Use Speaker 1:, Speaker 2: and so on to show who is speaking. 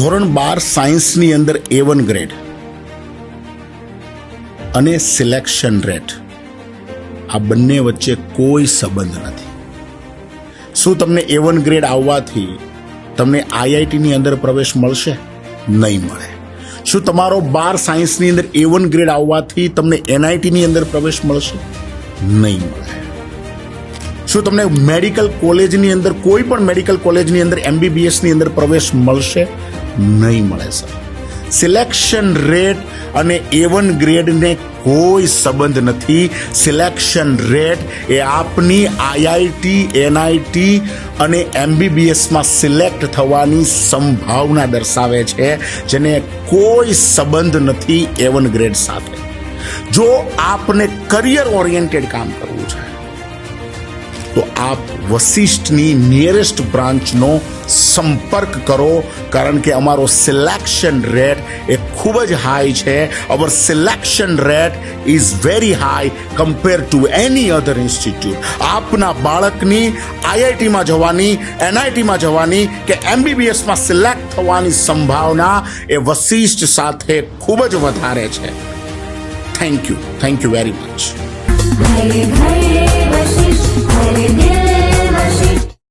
Speaker 1: ધોરણ 12 સાયન્સની અંદર A1 ગ્રેડ અને સિલેક્શન રેટ આ બંને વચ્ચે કોઈ સંબંધ નથી. શું તમને A1 ગ્રેડ આવવાથી તમને IITની અંદર પ્રવેશ મળશે? નહીં મળે. શું તમારો 12 સાયન્સની અંદર A1 ગ્રેડ આવવાથી તમને NITની અંદર પ્રવેશ મળશે? નહીં મળે. શું તમને મેડિકલ કોલેજની અંદર કોઈ પણ મેડિકલ કોલેજની અંદર MBBSની અંદર પ્રવેશ મળશે? નહીં મળે સર. સિલેક્શન રેટ અને A1 ગ્રેડને કોઈ સંબંધ નથી. સિલેક્શન રેટ એ આપની IIT, NIT અને MBBSમાં સિલેક્ટ થવાની સંભાવના દર્શાવે છે, જેને કોઈ સંબંધ નથી A1 ગ્રેડ સાથે. જો આપને કરિયર ઓરિએન્ટેડ કામ કરવું છે તો આપ વશિષ્ઠની નિયરેસ્ટ બ્રાન્ચનો સંપર્ક કરો, કારણ કે અમારો સિલેક્શન રેટ એ ખૂબ જ હાઈ છે. અવર selection rate is very high compare to any other institute. આપના બાળકની IITમાં જવાની, NITમાં જવાની કે MBBSમાં સિલેક્ટ થવાની સંભાવના એ વશિષ્ઠ સાથે ખૂબ જ વધારે છે. Thank you very much.
Speaker 2: घरे घरे वशिष्ठ, घरे दिल वशिष्ठ.